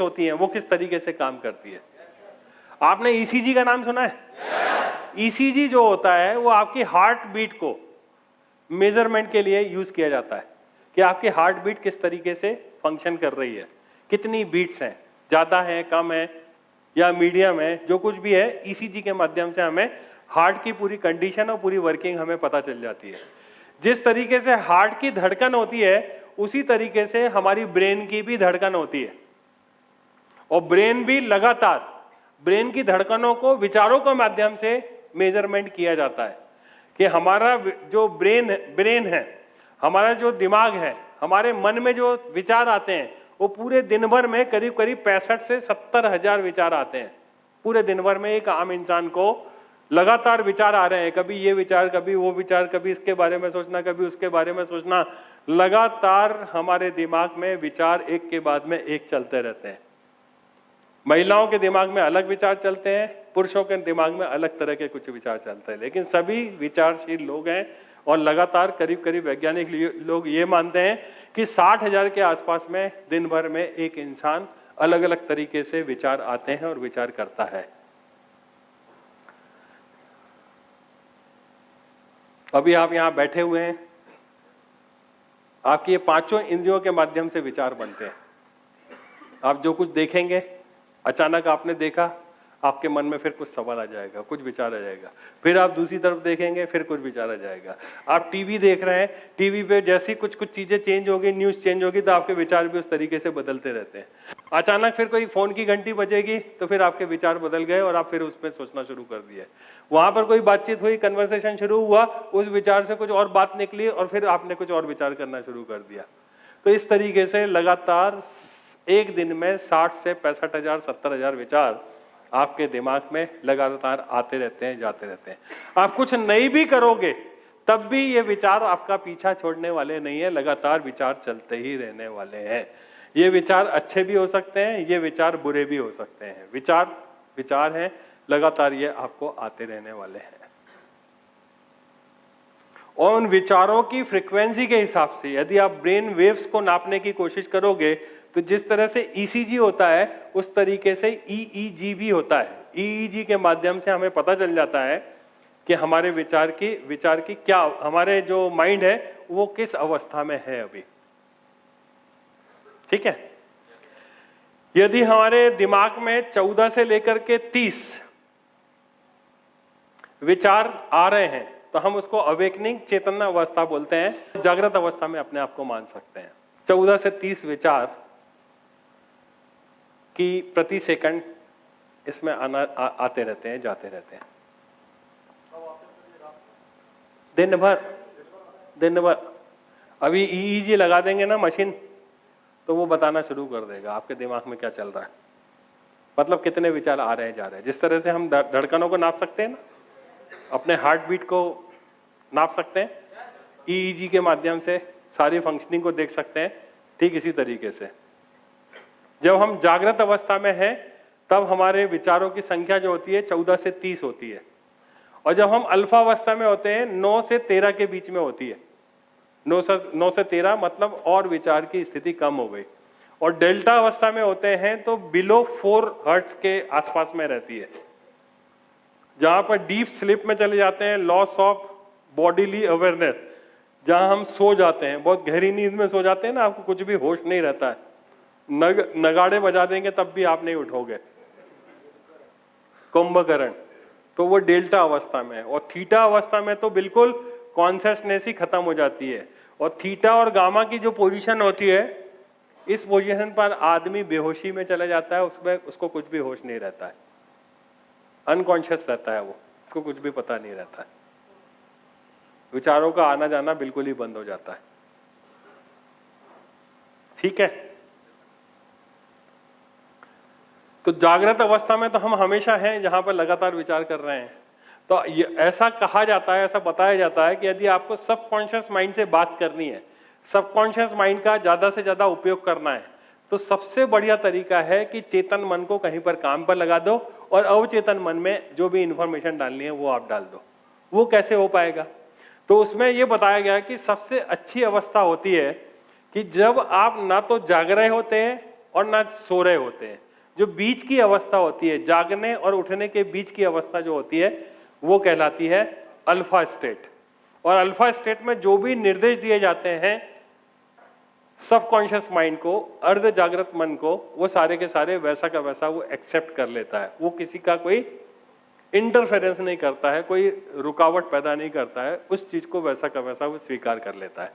Waves होती हैं वो किस तरीके से काम करती है। आपने ईसीजी का नाम सुना है? ईसीजी जो होता है वो आपकी हार्ट बीट को मेजरमेंट के लिए यूज किया जाता है कि आपकी हार्ट बीट किस तरीके से फंक्शन कर रही है, कितनी बीट्स हैं, ज्यादा है, कम है या मीडियम है, जो कुछ भी है ईसीजी के माध्यम से हमें हार्ट की पूरी कंडीशन और पूरी वर्किंग हमें पता चल जाती है। जिस तरीके से हार्ट की धड़कन होती है उसी तरीके से हमारी ब्रेन की भी धड़कन होती है, और ब्रेन भी लगातार ब्रेन की धड़कनों को विचारों के माध्यम से मेजरमेंट किया जाता है कि हमारा जो ब्रेन है, हमारा जो दिमाग है, हमारे मन में जो विचार आते हैं वो पूरे दिन भर में करीब करीब 65 से 70 हजार विचार आते हैं। पूरे दिन भर में एक आम इंसान को लगातार विचार आ रहे हैं, कभी ये विचार, कभी वो विचार, कभी इसके बारे में सोचना, कभी उसके बारे में सोचना, लगातार हमारे दिमाग में विचार एक के बाद में एक चलते रहते हैं। महिलाओं के दिमाग में अलग विचार चलते हैं, पुरुषों के दिमाग में अलग तरह के कुछ विचार चलते हैं, लेकिन सभी विचारशील लोग हैं। और लगातार करीब करीब वैज्ञानिक लोग ये मानते हैं कि 60,000 के आसपास में दिन भर में एक इंसान अलग अलग तरीके से विचार आते हैं और विचार करता है। अभी आप यहां बैठे हुए हैं, आपकी ये पांचों इंद्रियों के माध्यम से विचार बनते हैं। आप जो कुछ देखेंगे, अचानक आपने देखा, आपके मन में फिर कुछ सवाल आ जाएगा, कुछ विचार आ जाएगा, फिर आप दूसरी तरफ देखेंगे, फिर कुछ विचार आ जाएगा। आप टीवी देख रहे हैं, टीवी पे जैसी कुछ कुछ चीजें चेंज होगी, न्यूज चेंज होगी, तो आपके विचार भी उस तरीके से बदलते रहते हैं। अचानक फिर कोई फोन की घंटी बजेगी तो फिर आपके विचार बदल गए और आप फिर उसमें सोचना शुरू कर दिए। वहां पर कोई बातचीत हुई, कन्वर्सेशन शुरू हुआ, उस विचार से कुछ और बात निकली और फिर आपने कुछ और विचार करना शुरू कर दिया। तो इस तरीके से लगातार एक दिन में 60 से 65,000 70,000 विचार आपके दिमाग में लगातार आते रहते हैं, जाते रहते हैं। आप कुछ नहीं भी करोगे तब भी ये विचार आपका पीछा छोड़ने वाले नहीं है, लगातार विचार चलते ही रहने वाले हैं। ये विचार अच्छे भी हो सकते हैं, ये विचार बुरे भी हो सकते हैं। विचार विचार हैं, लगातार ये आपको आते रहने वाले हैं। और उन विचारों की फ्रीक्वेंसी के हिसाब से यदि आप ब्रेन वेव्स को नापने की कोशिश करोगे तो जिस तरह से ईसीजी होता है उस तरीके से ईईजी भी होता है। ईईजी के माध्यम से हमें पता चल जाता है कि हमारे विचार की क्या, हमारे जो माइंड है वो किस अवस्था में है अभी। ठीक है, यदि हमारे दिमाग में 14 से लेकर के 30 विचार आ रहे हैं तो हम उसको अवेकनिंग चेतना अवस्था बोलते हैं, जागृत अवस्था में अपने आप को मान सकते हैं। 14 से 30 विचार कि प्रति सेकंड इसमें आते रहते हैं, जाते रहते हैं, दिन भर। अभी ईईजी लगा देंगे ना मशीन तो वो बताना शुरू कर देगा आपके दिमाग में क्या चल रहा है, मतलब कितने विचार आ रहे हैं, जा रहे हैं। जिस तरह से हम धड़कनों को नाप सकते हैं ना, अपने हार्ट बीट को नाप सकते हैं, ईईजी के माध्यम से सारी फंक्शनिंग को देख सकते हैं, ठीक इसी तरीके से जब हम जागृत अवस्था में हैं तब हमारे विचारों की संख्या जो होती है 14 से 30 होती है, और जब हम अल्फा अवस्था में होते हैं 9 से 13 के बीच में होती है। 9 से 13 मतलब और विचार की स्थिति कम हो गई। और डेल्टा अवस्था में होते हैं तो बिलो 4 हर्ट्ज के आसपास में रहती है, जहां पर डीप स्लीप में चले जाते हैं, लॉस ऑफ बॉडीली अवेयरनेस, जहां हम सो जाते हैं, बहुत गहरी नींद में सो जाते हैं ना, आपको कुछ भी होश नहीं रहता है, नगाड़े बजा देंगे तब भी आप नहीं उठोगे, कुंभकर्ण, तो वो डेल्टा अवस्था में है। और थीटा अवस्था में तो बिल्कुल कॉन्शियसनेस ही खत्म हो जाती है। और थीटा और गामा की जो पोजीशन होती है, इस पोजीशन पर आदमी बेहोशी में चला जाता है, उसमें उसको कुछ भी होश नहीं रहता है, अनकॉन्शियस रहता है, वो उसको कुछ भी पता नहीं रहता है, विचारों का आना जाना बिल्कुल ही बंद हो जाता है। ठीक है, तो जागृत अवस्था में तो हम हमेशा हैं जहां पर लगातार विचार कर रहे हैं। तो ऐसा कहा जाता है, ऐसा बताया जाता है कि यदि आपको सबकॉन्शियस माइंड से बात करनी है, सबकॉन्शियस माइंड का ज्यादा से ज्यादा उपयोग करना है, तो सबसे बढ़िया तरीका है कि चेतन मन को कहीं पर काम पर लगा दो और अवचेतन मन में जो भी इंफॉर्मेशन डालनी है वो आप डाल दो। वो कैसे हो पाएगा? तो उसमें यह बताया गया कि सबसे अच्छी अवस्था होती है कि जब आप ना तो जाग रहे होते हैं और ना सो रहे होते हैं। जो बीच की अवस्था होती है, जागने और उठने के बीच की अवस्था जो होती है, वो कहलाती है अल्फा स्टेट। और अल्फा स्टेट में जो भी निर्देश दिए जाते हैं सबकॉन्शियस माइंड को, अर्ध जागृत मन को, वो सारे के सारे वैसा का वैसा वो एक्सेप्ट कर लेता है। वो किसी का कोई इंटरफेरेंस नहीं करता है, कोई रुकावट पैदा नहीं करता है, उस चीज को वैसा का वैसा वो स्वीकार कर लेता है।